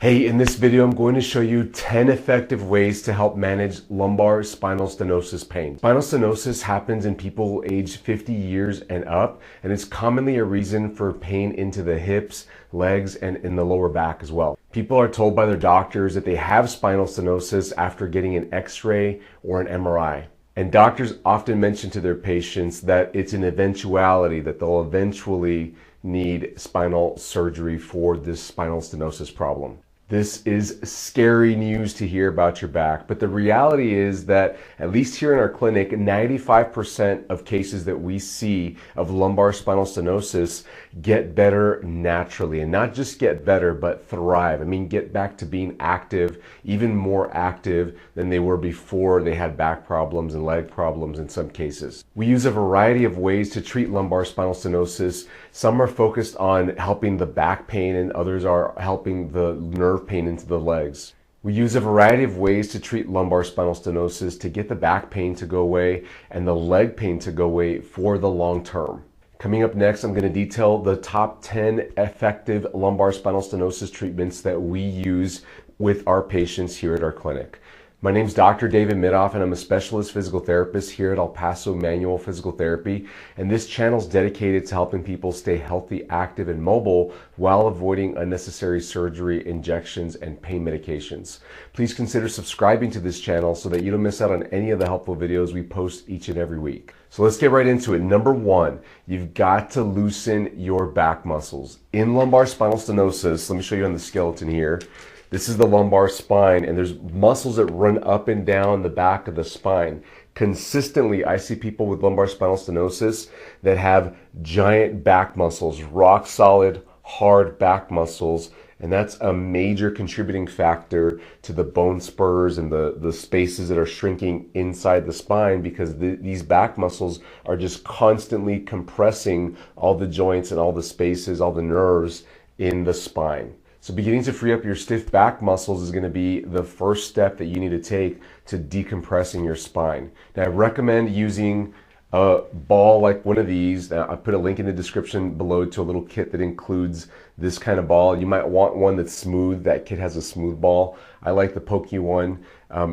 Hey, in this video, I'm going to show you 10 effective ways to help manage lumbar spinal stenosis pain. Spinal stenosis happens in people aged 50 years and up, and it's commonly a reason for pain into the hips, legs, and in the lower back as well. People are told by their doctors that they have spinal stenosis after getting an X-ray or an MRI. And doctors often mention to their patients that it's an eventuality, that they'll eventually need spinal surgery for this spinal stenosis problem. This is scary news to hear about your back, but the reality is that, at least here in our clinic, 95% of cases that we see of lumbar spinal stenosis get better naturally. And not just get better, but thrive. I mean, get back to being active, even more active than they were before they had back problems and leg problems in some cases. We use a variety of ways to treat lumbar spinal stenosis. Some are focused on helping the back pain, and others are helping the nerve pain into the legs. We use a variety of ways to treat lumbar spinal stenosis to get the back pain to go away and the leg pain to go away for the long term. Coming up next, I'm going to detail the top 10 effective lumbar spinal stenosis treatments that we use with our patients here at our clinic. My name is Dr. David Midoff, and I'm a specialist physical therapist here at El Paso Manual Physical Therapy. And this channel is dedicated to helping people stay healthy, active, and mobile while avoiding unnecessary surgery, injections, and pain medications. Please consider subscribing to this channel so that you don't miss out on any of the helpful videos we post each and every week. So let's get right into it. Number one, you've got to loosen your back muscles. In lumbar spinal stenosis, let me show you on the skeleton here. This is the lumbar spine, and there's muscles that run up and down the back of the spine. Consistently, I see people with lumbar spinal stenosis that have giant back muscles, rock solid, hard back muscles, and that's a major contributing factor to the bone spurs and the spaces that are shrinking inside the spine, because these back muscles are just constantly compressing all the joints and all the spaces, all the nerves in the spine. So beginning to free up your stiff back muscles is going to be the first step that you need to take to decompressing your spine. Now, I recommend using a ball like one of these. Now, I put a link in the description below to a little kit that includes this kind of ball. You might want one that's smooth. That kit has a smooth ball. I like the pokey one.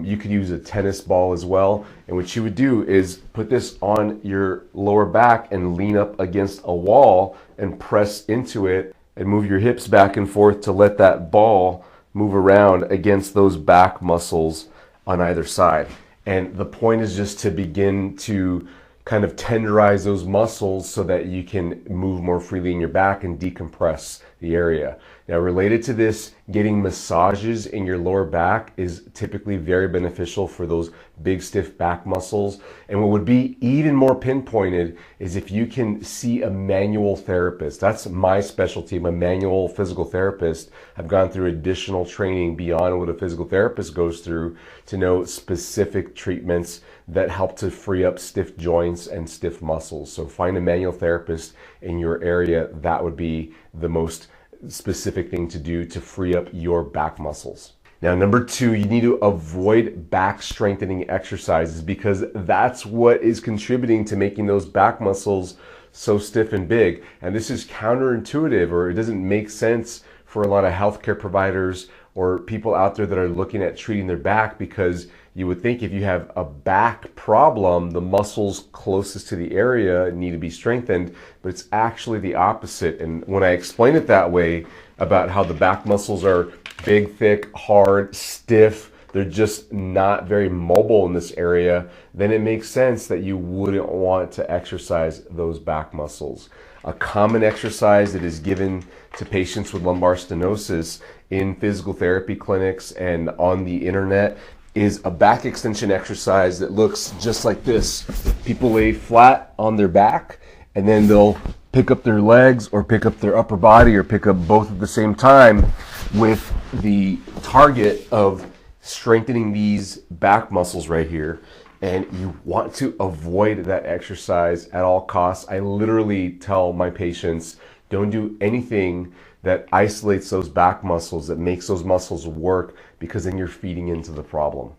You could use a tennis ball as well. And what you would do is put this on your lower back and lean up against a wall and press into it, and move your hips back and forth to let that ball move around against those back muscles on either side. And the point is just to begin to kind of tenderize those muscles so that you can move more freely in your back and decompress the area. Now, related to this, getting massages in your lower back is typically very beneficial for those big stiff back muscles. And what would be even more pinpointed is if you can see a manual therapist. That's my specialty. I'm a manual physical therapist. I've gone through additional training beyond what a physical therapist goes through to know specific treatments that help to free up stiff joints and stiff muscles. So find a manual therapist in your area. That would be the most specific thing to do to free up your back muscles. Now, number two, you need to avoid back strengthening exercises, because that's what is contributing to making those back muscles so stiff and big. And this is counterintuitive, or it doesn't make sense for a lot of healthcare providers or people out there that are looking at treating their back, because you would think if you have a back problem, the muscles closest to the area need to be strengthened, but it's actually the opposite. And when I explain it that way, about how the back muscles are big, thick, hard, stiff, they're just not very mobile in this area, then it makes sense that you wouldn't want to exercise those back muscles. A common exercise that is given to patients with lumbar stenosis in physical therapy clinics and on the internet is a back extension exercise that looks just like this. People lay flat on their back, and then they'll pick up their legs or pick up their upper body or pick up both at the same time, with the target of strengthening these back muscles right here. And you want to avoid that exercise at all costs. I literally tell my patients, don't do anything that isolates those back muscles, that makes those muscles work, because then you're feeding into the problem.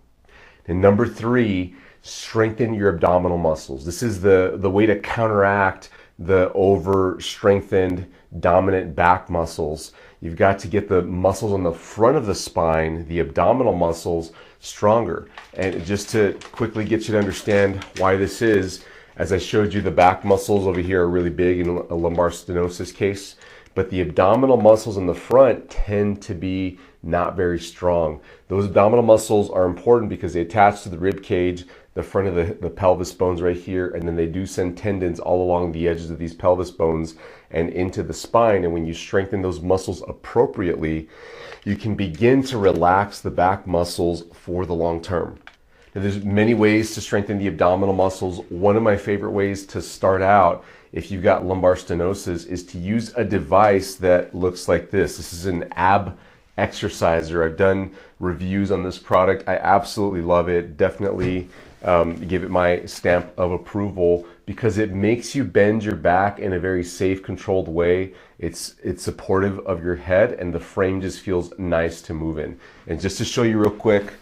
And number three, strengthen your abdominal muscles. This is the way to counteract the over strengthened dominant back muscles. You've got to get the muscles on the front of the spine, the abdominal muscles, stronger. And just to quickly get you to understand why this is, as I showed you, the back muscles over here are really big in a lumbar stenosis case, but the abdominal muscles in the front tend to be not very strong. Those abdominal muscles are important because they attach to the rib cage, the front of the pelvis bones right here, and then they do send tendons all along the edges of these pelvis bones and into the spine. And when you strengthen those muscles appropriately, you can begin to relax the back muscles for the long term. Now, there's many ways to strengthen the abdominal muscles. One of my favorite ways to start out if you've got lumbar stenosis is to use a device that looks like this. This is an ab exerciser. I've done reviews on this product. I absolutely love it. Definitely give it my stamp of approval because it makes you bend your back in a very safe, controlled way. It's supportive of your head, and the frame just feels nice to move in. And just to show you real quick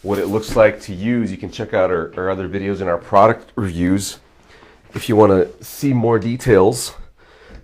what it looks like to use, you can check out our other videos in our product reviews if you want to see more details.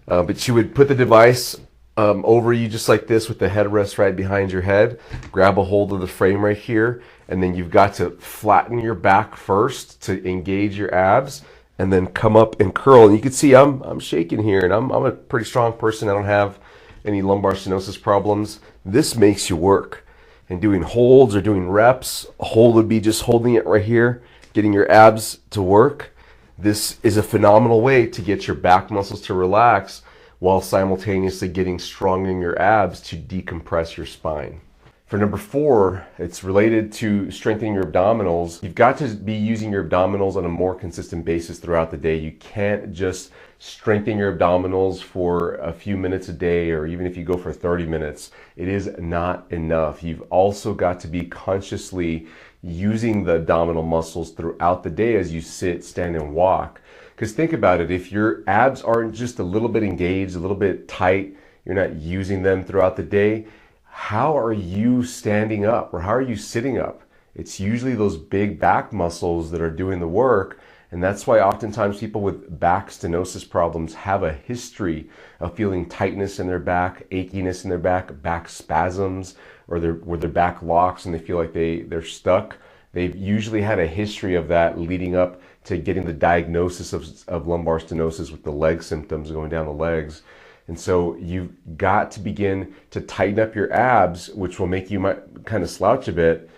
But you would put the device over you just like this with the headrest right behind your head, grab a hold of the frame right here, and then you've got to flatten your back first to engage your abs, and then come up and curl. And you can see I'm shaking here, and I'm a pretty strong person. I don't have any lumbar stenosis problems. This makes you work. And doing holds or doing reps, a hold would be just holding it right here, getting your abs to work. This is a phenomenal way to get your back muscles to relax while simultaneously getting strong in your abs to decompress your spine. For number 4, it's related to strengthening your abdominals. You've got to be using your abdominals on a more consistent basis throughout the day. You can't just strengthen your abdominals for a few minutes a day, or even if you go for 30 minutes. It is not enough. You've also got to be consciously using the abdominal muscles throughout the day as you sit, stand, and walk. Because think about it, if your abs aren't just a little bit engaged, a little bit tight, you're not using them throughout the day, how are you standing up or how are you sitting up? It's usually those big back muscles that are doing the work. And that's why oftentimes people with back stenosis problems have a history of feeling tightness in their back, achiness in their back spasms, or where their back locks and they feel like they're stuck. They've usually had a history of that leading up to getting the diagnosis of lumbar stenosis with the leg symptoms going down the legs. And so you've got to begin to tighten up your abs, which will make you kind of slouch a bit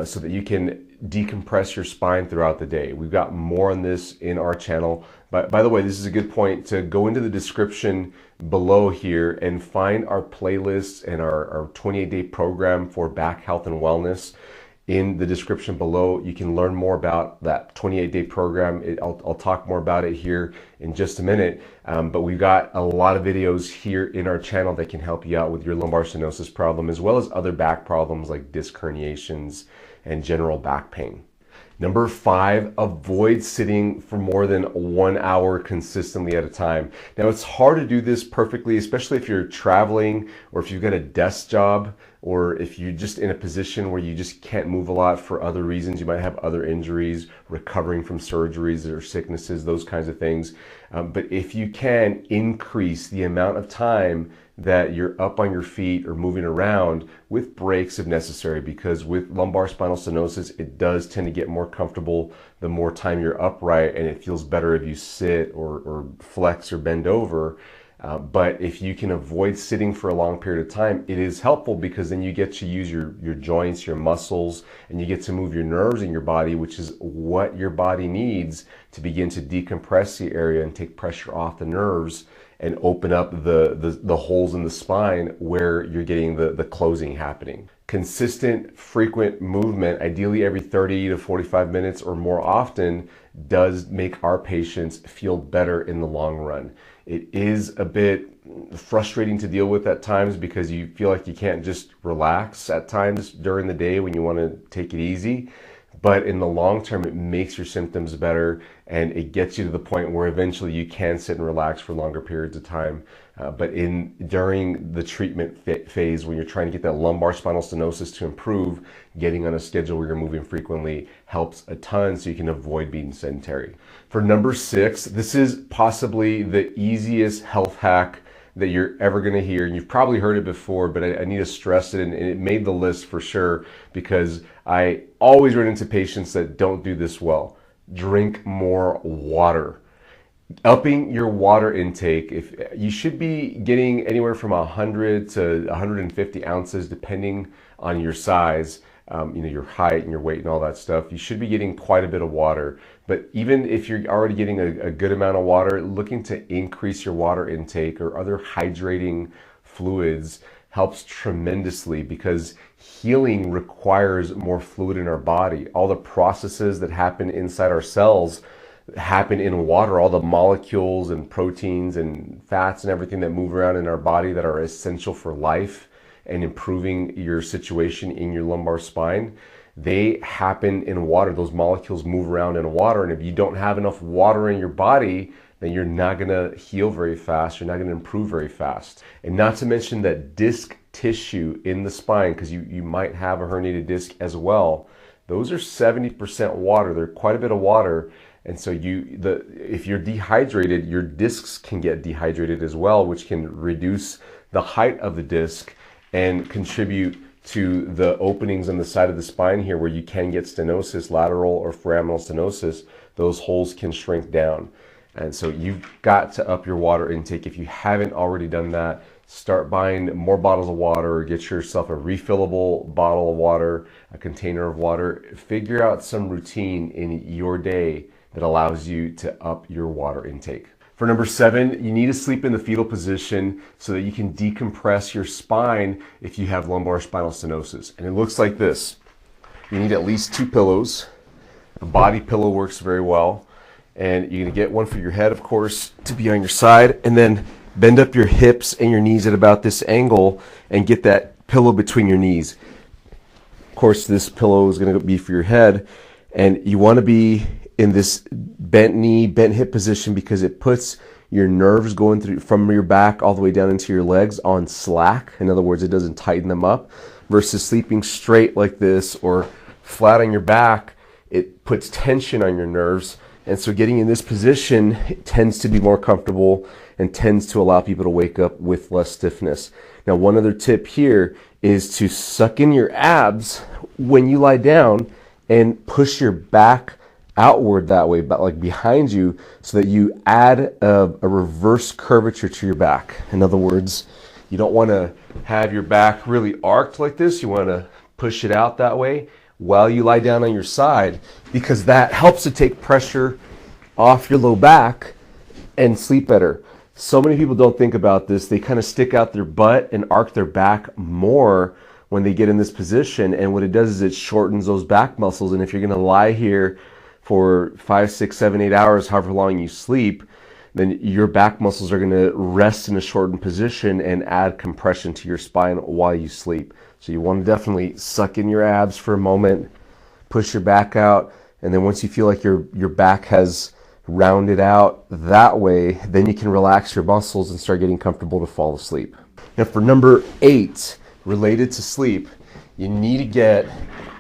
so that you can decompress your spine throughout the day. We've got more on this in our channel. But by the way, this is a good point to go into the description below here and find our playlists and our 28-day program for back health and wellness. In the description below, you can learn more about that 28-day program. I'll talk more about it here in just a minute, but we've got a lot of videos here in our channel that can help you out with your lumbar stenosis problem, as well as other back problems like disc herniations and general back pain. Number 5, avoid sitting for more than 1 hour consistently at a time. Now, it's hard to do this perfectly, especially if you're traveling or if you've got a desk job, or if you're just in a position where you just can't move a lot for other reasons. You might have other injuries, recovering from surgeries or sicknesses, those kinds of things. But if you can increase the amount of time that you're up on your feet or moving around with breaks if necessary, because with lumbar spinal stenosis, it does tend to get more comfortable the more time you're upright, and it feels better if you sit or flex or bend over. But if you can avoid sitting for a long period of time, it is helpful because then you get to use your joints, your muscles, and you get to move your nerves in your body, which is what your body needs to begin to decompress the area and take pressure off the nerves and open up the holes in the spine where you're getting the closing happening. Consistent, frequent movement, ideally every 30 to 45 minutes or more often, does make our patients feel better in the long run. It is a bit frustrating to deal with at times because you feel like you can't just relax at times during the day when you want to take it easy. but in the long term, it makes your symptoms better and it gets you to the point where eventually you can sit and relax for longer periods of time. But during the treatment phase, when you're trying to get that lumbar spinal stenosis to improve, getting on a schedule where you're moving frequently helps a ton so you can avoid being sedentary. For number 6, this is possibly the easiest health hack that you're ever going to hear. And you've probably heard it before, but I need to stress it, and it made the list for sure because I always run into patients that don't do this well. Drink more water. Upping your water intake, if you should be getting anywhere from 100 to 150 ounces depending on your size, your height and your weight and all that stuff. You should be getting quite a bit of water. But even if you're already getting a good amount of water, looking to increase your water intake or other hydrating fluids helps tremendously because healing requires more fluid in our body. All the processes that happen inside our cells happen in water. All the molecules and proteins and fats and everything that move around in our body that are essential for life and improving your situation in your lumbar spine, they happen in water. Those molecules move around in water, and if you don't have enough water in your body, then you're not going to heal very fast. You're not going to improve very fast. And not to mention that disc tissue in the spine, because you might have a herniated disc as well. Those are 70% water. They're quite a bit of water. And so if you're dehydrated, your discs can get dehydrated as well, which can reduce the height of the disc and contribute to the openings on the side of the spine here where you can get stenosis, lateral or foraminal stenosis. Those holes can shrink down. And so you've got to up your water intake. If you haven't already done that, start buying more bottles of water or get yourself a refillable bottle of water, a container of water. Figure out some routine in your day that allows you to up your water intake. For number 7, you need to sleep in the fetal position so that you can decompress your spine if you have lumbar spinal stenosis. And it looks like this. You need at least 2 pillows. A body pillow works very well. And you're gonna get one for your head, of course, to be on your side, and then bend up your hips and your knees at about this angle and get that pillow between your knees. Of course, this pillow is gonna be for your head, and you wanna be in this bent knee, bent hip position because it puts your nerves going through from your back all the way down into your legs on slack. In other words, it doesn't tighten them up, versus sleeping straight like this or flat on your back, it puts tension on your nerves. And so getting in this position tends to be more comfortable and tends to allow people to wake up with less stiffness. Now, one other tip here is to suck in your abs when you lie down and push your back outward that way, but like behind you, so that you add a reverse curvature to your back. In other words, you don't want to have your back really arched like this. You want to push it out that way while you lie down on your side, because that helps to take pressure off your low back and sleep better. So many people don't think about this. They kind of stick out their butt and arc their back more when they get in this position. And what it does is it shortens those back muscles. And if you're going to lie here for 5, 6, 7, 8 hours, however long you sleep, then your back muscles are going to rest in a shortened position and add compression to your spine while you sleep. So you want to definitely suck in your abs for a moment, push your back out, and then once you feel like your back has rounded out that way, then you can relax your muscles and start getting comfortable to fall asleep. Now for number 8, related to sleep, you need to get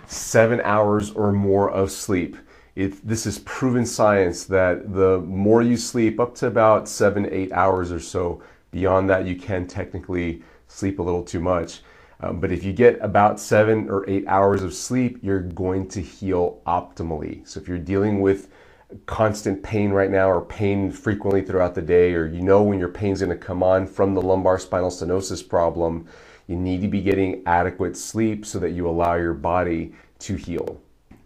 7 hours or more of sleep. This is proven science that the more you sleep, up to about 7 to 8 hours or so, beyond that you can technically sleep a little too much. But if you get about 7 or 8 hours of sleep, you're going to heal optimally. So if you're dealing with constant pain right now, or pain frequently throughout the day, or you know when your pain's going to come on from the lumbar spinal stenosis problem, you need to be getting adequate sleep so that you allow your body to heal.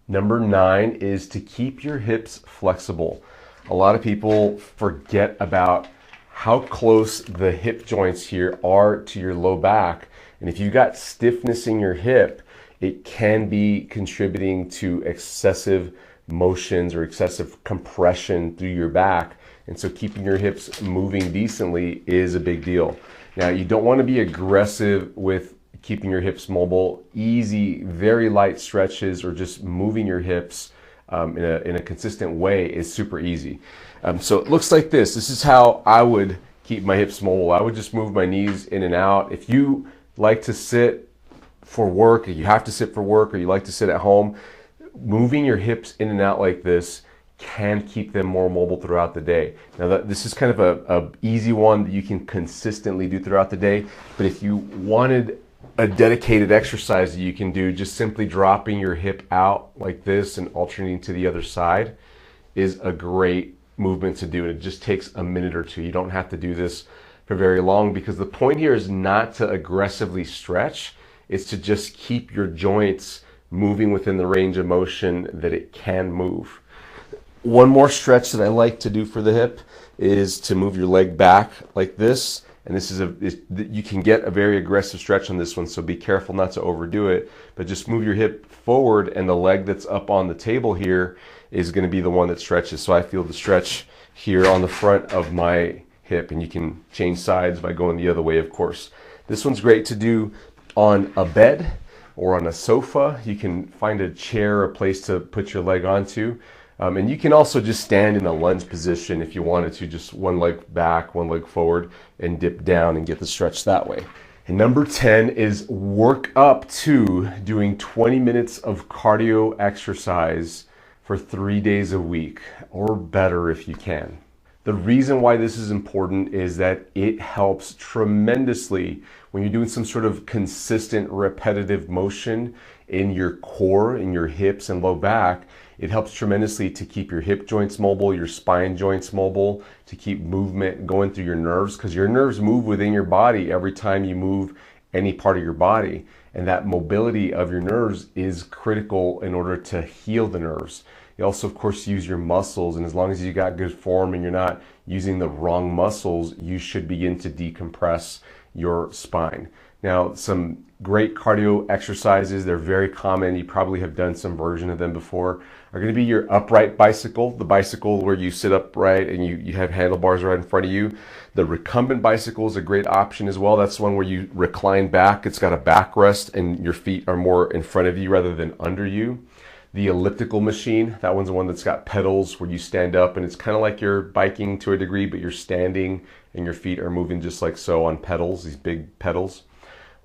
Number 9 is to keep your hips flexible. A lot of people forget about how close the hip joints here are to your low back. And if you've got stiffness in your hip, it can be contributing to excessive motions or excessive compression through your back. And so keeping your hips moving decently is a big deal. Now, you don't want to be aggressive with keeping your hips mobile, easy, very light stretches, or just moving your hips in a consistent way is super easy. So it looks like this. This is how I would keep my hips mobile. I would just move my knees in and out. If you like to sit for work, or you have to sit for work, or you like to sit at home, moving your hips in and out like this can keep them more mobile throughout the day. Now this is kind of a easy one that you can consistently do throughout the day, but if you wanted a dedicated exercise that you can do, just simply dropping your hip out like this and alternating to the other side is a great movement to do. And it just takes a minute or two. You don't have to do this for very long, because the point here is not to aggressively stretch. It's to just keep your joints moving within the range of motion that it can move. One more stretch that I like to do for the hip is to move your leg back like this. And this is you can get a very aggressive stretch on this one, so be careful not to overdo it. But just move your hip forward, and the leg that's up on the table here is going to be the one that stretches. So I feel the stretch here on the front of my hip, and you can change sides by going the other way, of course. This one's great to do on a bed or on a sofa. You can find a chair, a place to put your leg onto. And you can also just stand in a lunge position if you wanted to, just one leg back, one leg forward, and dip down and get the stretch that way. And number 10 is work up to doing 20 minutes of cardio exercise for 3 days a week, or better if you can. The reason why this is important is that it helps tremendously when you're doing some sort of consistent repetitive motion in your core, in your hips and low back. It helps tremendously to keep your hip joints mobile, your spine joints mobile, to keep movement going through your nerves, because your nerves move within your body every time you move any part of your body. And that mobility of your nerves is critical in order to heal the nerves. You also, of course, use your muscles, and as long as you got good form and you're not using the wrong muscles, you should begin to decompress your spine. Now, some great cardio exercises, they're very common, you probably have done some version of them before, are going to be your upright bicycle, the bicycle where you sit upright and you have handlebars right in front of you. The recumbent bicycle is a great option as well. That's the one where you recline back. It's got a backrest and your feet are more in front of you rather than under you. The elliptical machine, that one's the one that's got pedals where you stand up, and it's kind of like you're biking to a degree, but you're standing and your feet are moving just like so on pedals, these big pedals.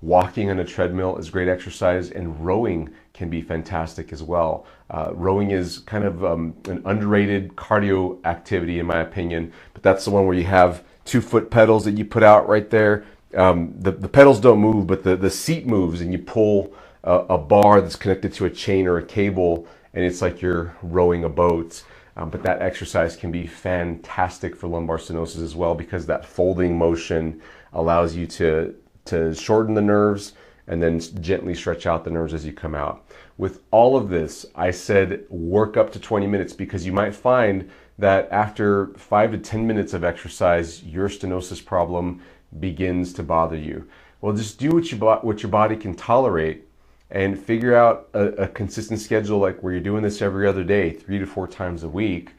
Walking on a treadmill is great exercise, and rowing can be fantastic as well. Rowing is kind of an underrated cardio activity in my opinion, but that's the one where you have 2-foot pedals that you put out right there. The pedals don't move, but the seat moves, and you pull a bar that's connected to a chain or a cable, and it's like you're rowing a boat. But that exercise can be fantastic for lumbar stenosis as well, because that folding motion allows you to shorten the nerves and then gently stretch out the nerves as you come out. With all of this, I said work up to 20 minutes, because you might find that after 5 to 10 minutes of exercise, your stenosis problem begins to bother you. Well, just do what your body can tolerate, and figure out a consistent schedule, like where you're doing this every other day, 3 to 4 times a week.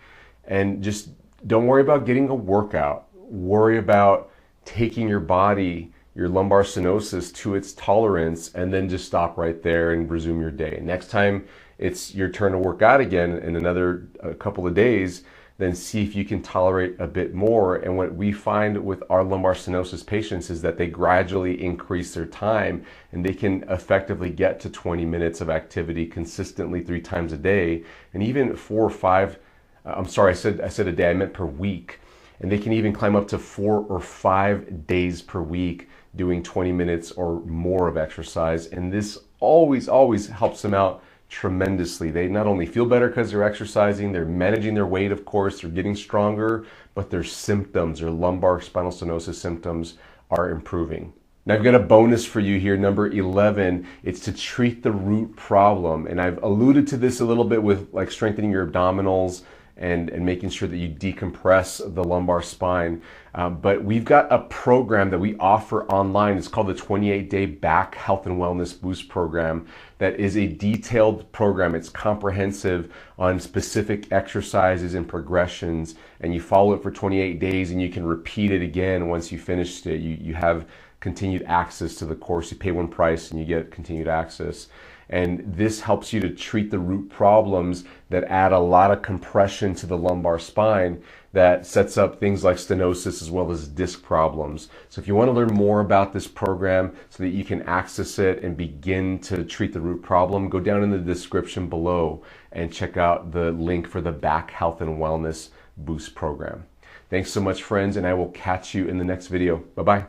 And just don't worry about getting a workout. Worry about taking your body, your lumbar stenosis, to its tolerance, and then just stop right there and resume your day. Next time it's your turn to work out again in another couple of days, then see if you can tolerate a bit more. And what we find with our lumbar stenosis patients is that they gradually increase their time, and they can effectively get to 20 minutes of activity consistently 3 times a day, and even 4 or 5, I said a day, I meant per week. And they can even climb up to 4 or 5 days per week doing 20 minutes or more of exercise. And this always helps them out tremendously. They not only feel better because they're exercising, they're managing their weight, of course, they're getting stronger, but their symptoms, their lumbar spinal stenosis symptoms, are improving. Now I've got a bonus for you here, number 11. It's to treat the root problem. And I've alluded to this a little bit with like strengthening your abdominals and making sure that you decompress the lumbar spine. But we've got a program that we offer online. It's called the 28-Day Back Health and Wellness Boost Program. That is a detailed program. It's comprehensive on specific exercises and progressions, and you follow it for 28 days, and you can repeat it again once you finished it. You have continued access to the course. You pay one price and you get continued access. And this helps you to treat the root problems that add a lot of compression to the lumbar spine that sets up things like stenosis as well as disc problems. So if you want to learn more about this program so that you can access it and begin to treat the root problem, go down in the description below and check out the link for the Back Health and Wellness Boost program. Thanks so much, friends, and I will catch you in the next video. Bye-bye.